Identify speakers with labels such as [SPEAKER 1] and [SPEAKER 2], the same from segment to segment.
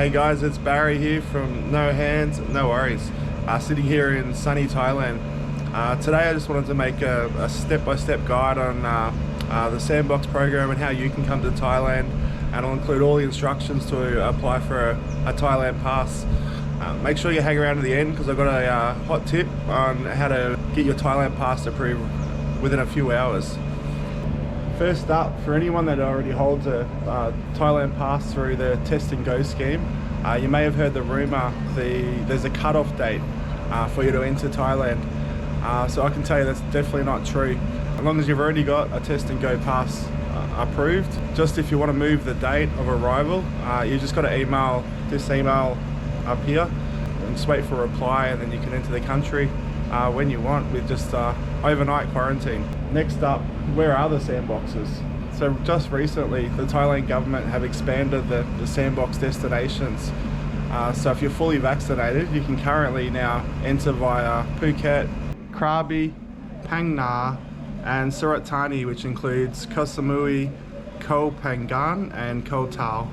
[SPEAKER 1] Hey guys, it's Barry here from No Hands, No Worries, sitting here in sunny Thailand. Today I just wanted to make a step-by-step guide on the Sandbox program and how you can come to Thailand, and I'll include all the instructions to apply for a Thailand Pass. Make sure you hang around to the end because I've got a hot tip on how to get your Thailand Pass approved within a few hours. First up, for anyone that already holds a Thailand Pass through the Test and Go scheme, you may have heard the rumour there's a cut-off date for you to enter Thailand. So I can tell you that's definitely not true. As long as you've already got a Test and Go Pass approved, just if you want to move the date of arrival, you just got to email this email up here and just wait for a reply, and then you can enter the country when you want with just overnight quarantine. Next up, where are the sandboxes? So just recently the Thailand government have expanded the sandbox destinations. So if you're fully vaccinated, you can currently now enter via Phuket, Krabi, Phangan and Surat Thani, which includes Koh Samui, Koh Phangan and Koh Tao.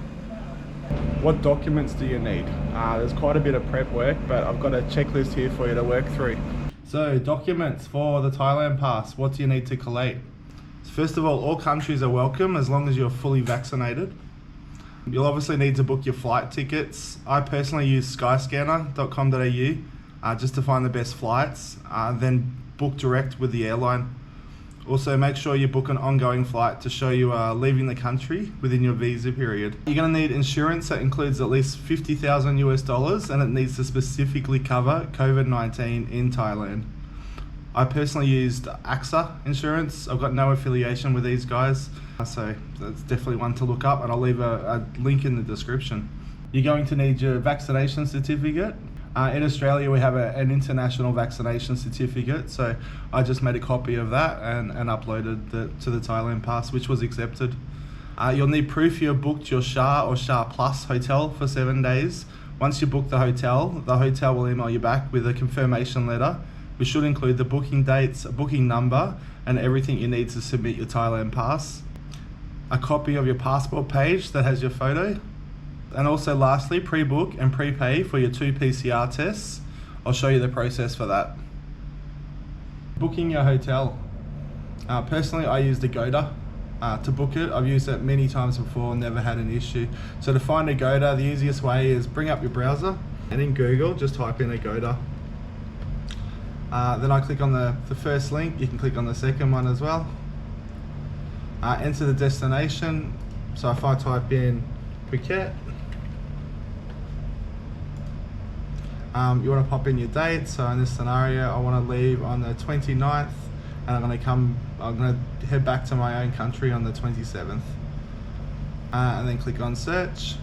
[SPEAKER 1] What documents do you need? There's quite a bit of prep work, but I've got a checklist here for you to work through. So documents for the Thailand Pass, what do you need to collate? First of all countries are welcome as long as you're fully vaccinated. You'll obviously need to book your flight tickets. I personally use skyscanner.com.au just to find the best flights, then book direct with the airline. Also make sure you book an ongoing flight to show you are leaving the country within your visa period. You're going to need insurance that includes at least $50,000 US, and it needs to specifically cover COVID-19 in Thailand. I personally used AXA insurance. I've got no affiliation with these guys, so that's definitely one to look up, and I'll leave a link in the description. You're going to need your vaccination certificate. In Australia we have an international vaccination certificate, so I just made a copy of that and uploaded to the Thailand Pass, which was accepted. You'll need proof you've booked your SHA or SHA Plus hotel for 7 days. Once you book the hotel will email you back with a confirmation letter, which should include the booking dates, a booking number and everything you need to submit your Thailand Pass. A copy of your passport page that has your photo. And also lastly, pre-book and prepay for your 2 PCR tests. I'll show you the process for that. Booking your hotel. Personally, I used Agoda to book it. I've used it many times before and never had an issue. So to find Agoda, the easiest way is bring up your browser and in Google, just type in Agoda. Then I click on the first link. You can click on the second one as well. Enter the destination. So if I type in Phuket, you want to pop in your date. So in this scenario, I want to leave on the 29th and I'm going to head back to my own country on the 27th. And then click on search.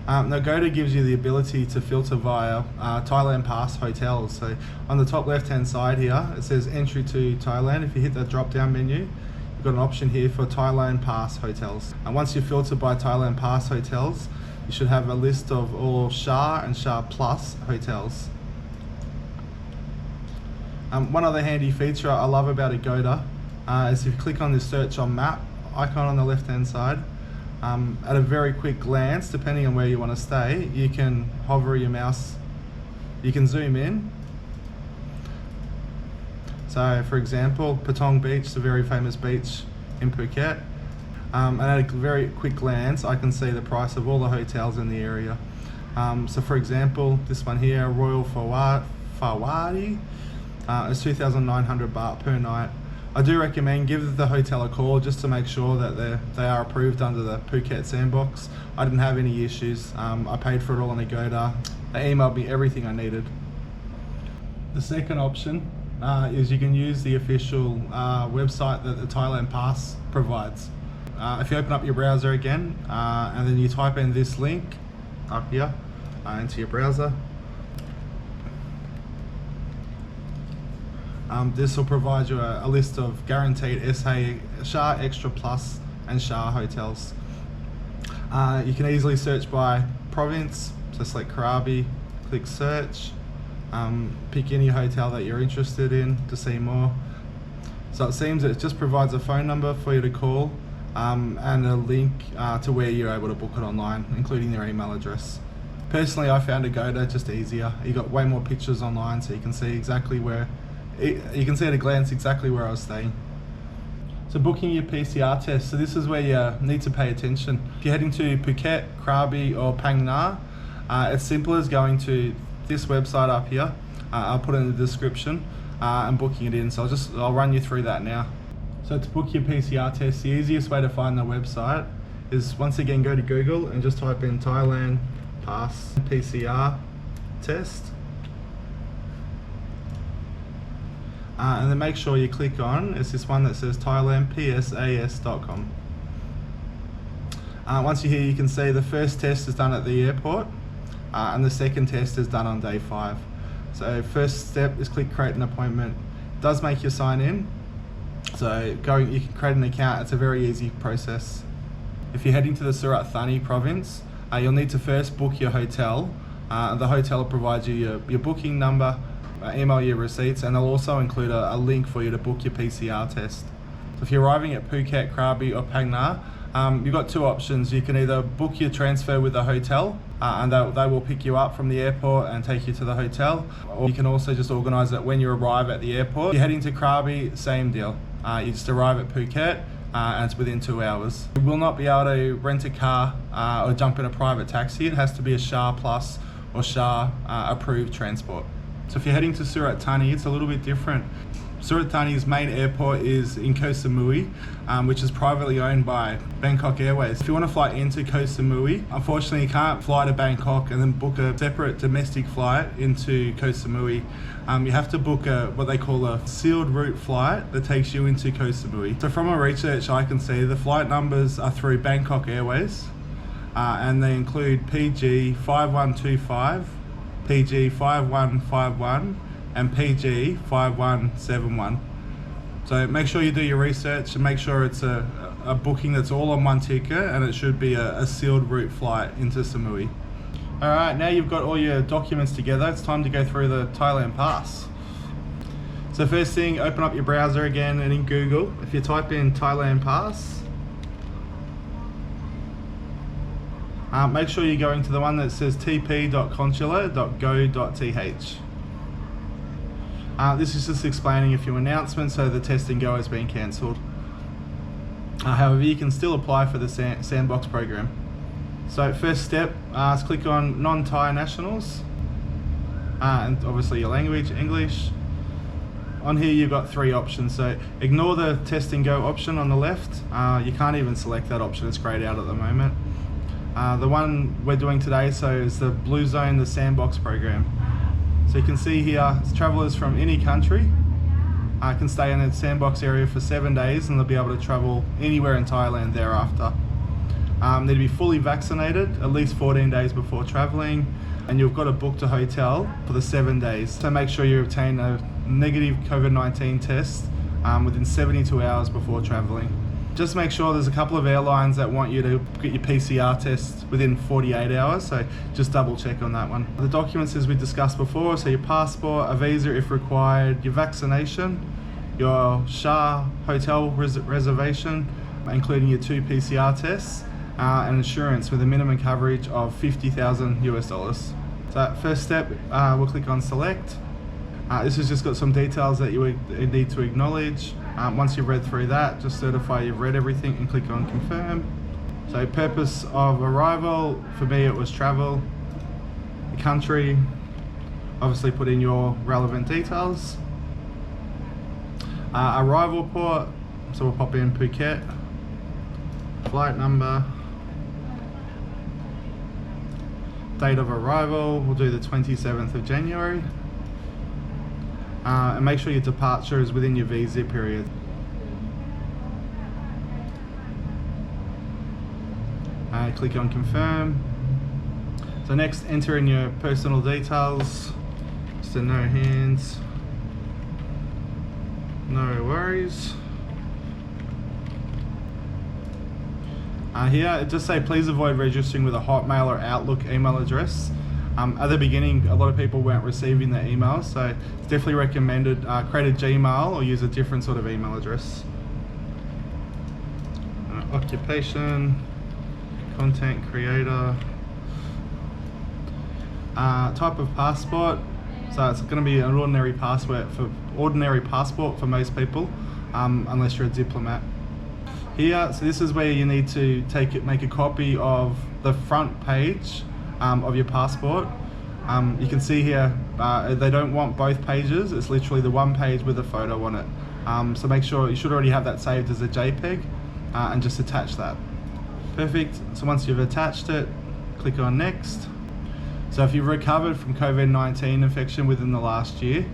[SPEAKER 1] Now Agoda gives you the ability to filter via Thailand Pass hotels. So on the top left hand side here, it says entry to Thailand. If you hit the drop down menu, you've got an option here for Thailand Pass hotels. And once you're filtered by Thailand Pass hotels, you should have a list of all SHA and SHA Plus hotels. One other handy feature I love about Agoda is if you click on this search on map icon on the left hand side, at a very quick glance, depending on where you want to stay, you can hover your mouse, you can zoom in. So for example, Patong Beach, the very famous beach in Phuket. And at a very quick glance, I can see the price of all the hotels in the area. So for example, this one here, Royal Fawadi, is 2,900 baht per night. I do recommend give the hotel a call just to make sure that they are approved under the Phuket Sandbox. I didn't have any issues. I paid for it all on Agoda. They emailed me everything I needed. The second option is you can use the official website that the Thailand Pass provides. If you open up your browser again and then you type in this link up here into your browser, this will provide you a list of guaranteed SHA Extra Plus and SHA hotels. You can easily search by province, so select Krabi, click search, pick any hotel that you're interested in to see more. So it seems it just provides a phone number for you to call and a link to where you're able to book it online, including their email address.
[SPEAKER 2] Personally, I found Agoda just easier. You got way more pictures online, so you can see exactly where, you can see at a glance exactly where I was staying. So booking your PCR test, so this is where you need to pay attention. If you're heading to Phuket, Krabi or Phangan, it's simple as going to this website up here. I'll put it in the description and booking it in. So I'll run you through that now. So to book your PCR test, the easiest way to find the website is, once again, go to Google and just type in Thailand Pass PCR test. And then make sure you click on, it's this one that says thailandpsas.com. Once you're here, you can see the first test is done at the airport and the second test is done on day 5. So first step is click create an appointment. It does make you sign in. So you can create an account. It's a very easy process. If you're heading to the Surat Thani province, you'll need to first book your hotel. The hotel will provide you your booking number, email your receipts, and they'll also include a link for you to book your PCR test. So if you're arriving at Phuket, Krabi or Phangan, you've got 2 options. You can either book your transfer with the hotel and they will pick you up from the airport and take you to the hotel, or you can also just organise it when you arrive at the airport. If you're heading to Krabi, same deal. You just arrive at Phuket and it's within 2 hours. You will not be able to rent a car or jump in a private taxi. It has to be a SHA Plus or SHA approved transport. So if you're heading to Surat Thani, it's a little bit different. Surat Thani's main airport is in Koh Samui, which is privately owned by Bangkok Airways. If you want to fly into Koh Samui, unfortunately you can't fly to Bangkok and then book a separate domestic flight into Koh Samui. You have to book what they call a sealed route flight that takes you into Koh Samui. So from a research I can see, the flight numbers are through Bangkok Airways, and they include PG 5125, PG 5151 and PG 5171. So make sure you do your research and make sure it's a booking that's all on one ticket, and it should be a sealed route flight into Samui. Alright, now you've got all your documents together, it's time to go through the Thailand Pass. So first thing, open up your browser again, and in Google, if you type in Thailand Pass, make sure you're going to the one that says tp.consular.go.th. This is just explaining a few announcements, so the test and go has been cancelled. However, you can still apply for the Sandbox program. So first step is click on non-Thai nationals, and obviously your language, English. On here you've got 3 options, so ignore the test and go option on the left. You can't even select that option, it's grayed out at the moment. The one we're doing today is the Blue Zone, the Sandbox program. So you can see here, travellers from any country can stay in the Sandbox area for 7 days, and they'll be able to travel anywhere in Thailand thereafter. Need to be fully vaccinated at least 14 days before travelling, and you've got to book a hotel for the 7 days. So make sure you obtain a negative COVID-19 test within 72 hours before travelling. Just make sure, there's a couple of airlines that want you to get your PCR test within 48 hours, so just double check on that one. The documents, as we discussed before, so your passport, a visa if required, your vaccination, your SHA hotel reservation, including your 2 PCR tests, and insurance with a minimum coverage of $50,000 US. So first step, we'll click on select. This has just got some details that you need to acknowledge. Once you've read through that, just certify you've read everything and click on confirm. So purpose of arrival, for me it was travel. The country, obviously put in your relevant details. Arrival port, so we'll pop in Phuket. Flight number. Date of arrival, we'll do the 27th of January. And make sure your departure is within your visa period. Click on confirm. So next, enter in your personal details. Just a no hands, no worries. Here it just say please avoid registering with a Hotmail or Outlook email address. At the beginning, a lot of people weren't receiving their emails, so it's definitely recommended create a Gmail or use a different sort of email address. Occupation, content creator. Type of passport, so it's going to be an ordinary passport for most people, unless you're a diplomat. Here, so this is where you need to make a copy of the front page of your passport. You can see here they don't want both pages, it's literally the one page with a photo on it. So make sure you should already have that saved as a JPEG and just attach that. Perfect. So once you've attached it, click on next. So if you've recovered from COVID-19 infection within the last year,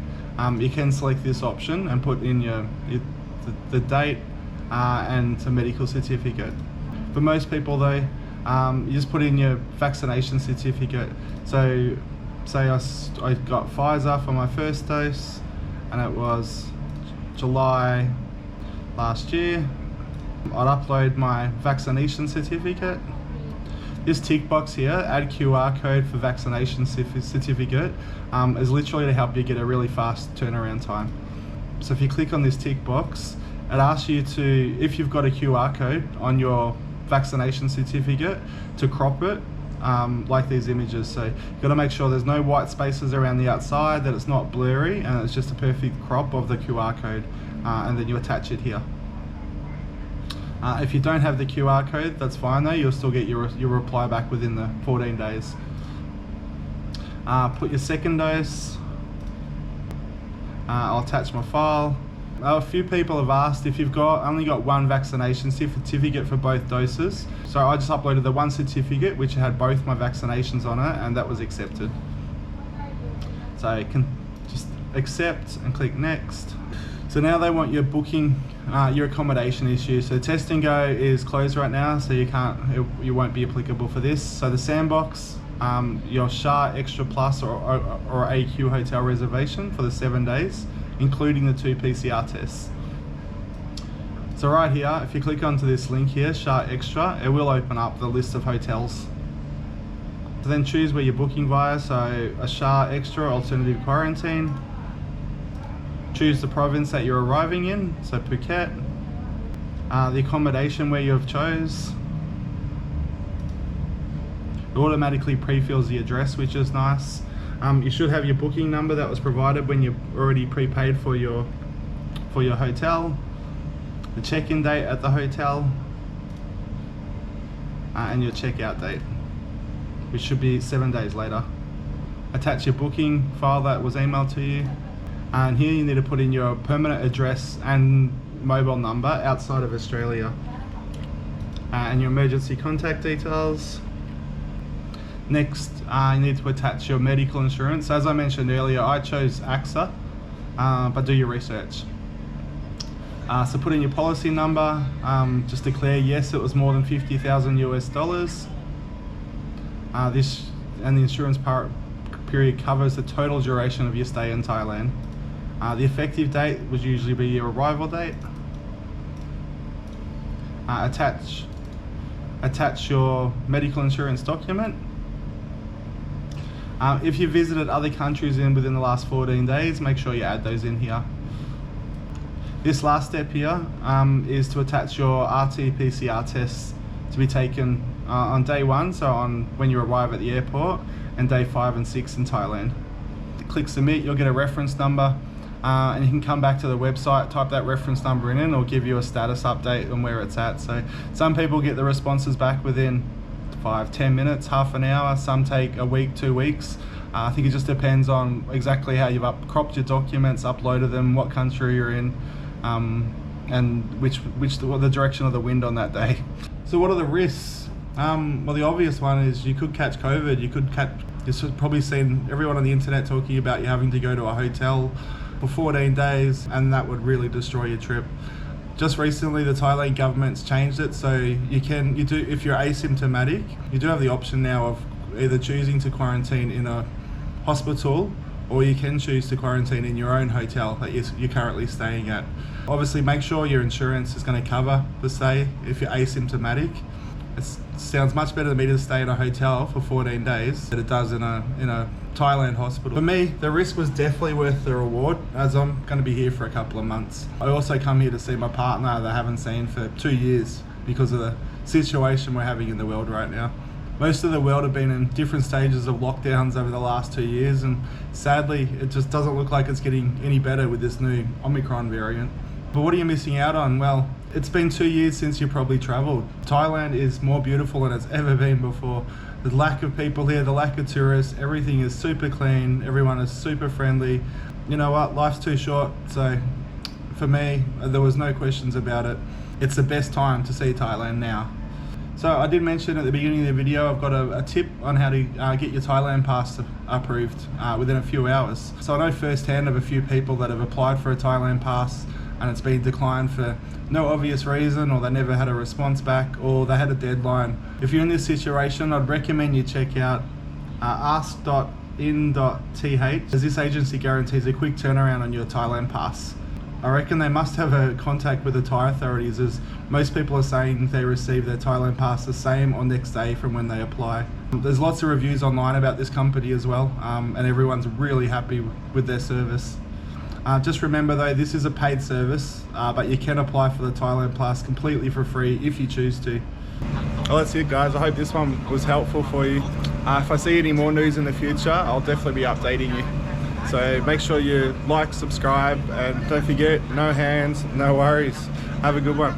[SPEAKER 2] you can select this option and put in the date and a medical certificate. For most people though, you just put in your vaccination certificate. So say I got Pfizer for my first dose and it was July last year. I'd upload my vaccination certificate. This tick box here, add QR code for vaccination certificate, is literally to help you get a really fast turnaround time. So if you click on this tick box, it asks you to, if you've got a QR code on your vaccination certificate, to crop it like these images. So you've got to make sure there's no white spaces around the outside, that it's not blurry, and it's just a perfect crop of the QR code, and then you attach it here. If you don't have the QR code, that's fine though, you'll still get your reply back within the 14 days. Put your second dose. I'll attach my file. A few people have asked if you've only got one vaccination certificate for both doses. So I just uploaded the one certificate which had both my vaccinations on it, and that was accepted. So you can just accept and click next. So now they want your booking, your accommodation issue. So Test and Go is closed right now, so you won't be applicable for this. So the Sandbox, your SHA Extra Plus or AQ hotel reservation for the 7 days, including the 2 PCR tests. So right here, if you click onto this link here, SHA Extra, it will open up the list of hotels. So then choose where you're booking via, so a SHA Extra alternative quarantine. Choose the province that you're arriving in, so Phuket. The accommodation where you've chose. It automatically pre-fills the address, which is nice. You should have your booking number that was provided when you already prepaid for your hotel. The check-in date at the hotel. And your check-out date, which should be 7 days later. Attach your booking file that was emailed to you. And here you need to put in your permanent address and mobile number outside of Australia. And your emergency contact details. Next, you need to attach your medical insurance. As I mentioned earlier, I chose AXA, but do your research. So put in your policy number, just declare yes, it was more than $50,000 US. The insurance period covers the total duration of your stay in Thailand. The effective date would usually be your arrival date. Attach your medical insurance document. If you visited other countries within the last 14 days, make sure you add those in here. This last step here is to attach your RT-PCR tests to be taken on day 1, so on when you arrive at the airport, and day 5 and 6 in Thailand. Click submit, you'll get a reference number. And you can come back to the website, type that reference number in, and it'll give you a status update on where it's at. So some people get the responses back within 5-10 minutes, half an hour. Some take a week, 2 weeks. I think it just depends on exactly how you've cropped your documents, uploaded them, what country you're in, and what the direction of the wind on that day. So what are the risks? Well, the obvious one is you could catch COVID. You've probably seen everyone on the internet talking about you having to go to a hotel for 14 days, and that would really destroy your trip. Just recently, the Thailand government's changed it, so if you're asymptomatic, you do have the option now of either choosing to quarantine in a hospital, or you can choose to quarantine in your own hotel that you're currently staying at. Obviously, make sure your insurance is going to cover the stay if you're asymptomatic. It sounds much better to me to stay in a hotel for 14 days than it does in a Thailand hospital. For me, the risk was definitely worth the reward, as I'm going to be here for a couple of months. I also come here to see my partner that I haven't seen for 2 years because of the situation we're having in the world right now. Most of the world have been in different stages of lockdowns over the last 2 years, and sadly it just doesn't look like it's getting any better with this new Omicron variant. But what are you missing out on? Well, it's been 2 years since you probably travelled. Thailand is more beautiful than it's ever been before. The lack of people here, the lack of tourists, everything is super clean, everyone is super friendly. You know what, life's too short, so for me, there was no questions about it. It's the best time to see Thailand now. So I did mention at the beginning of the video, I've got a tip on how to get your Thailand Pass approved within a few hours. So I know firsthand of a few people that have applied for a Thailand Pass and it's been declined for no obvious reason, or they never had a response back, or they had a deadline. If you're in this situation, I'd recommend you check out ask.in.th, as this agency guarantees a quick turnaround on your Thailand Pass. I reckon they must have a contact with the Thai authorities, as most people are saying they receive their Thailand Pass the same or next day from when they apply. There's lots of reviews online about this company as well, and everyone's really happy with their service. Just remember though, this is a paid service, but you can apply for the Thailand Pass completely for free if you choose to.
[SPEAKER 1] Well, that's it guys, I hope this one was helpful for you. If I see any more news in the future, I'll definitely be updating you. So make sure you like, subscribe, and don't forget, no hands, no worries. Have a good one.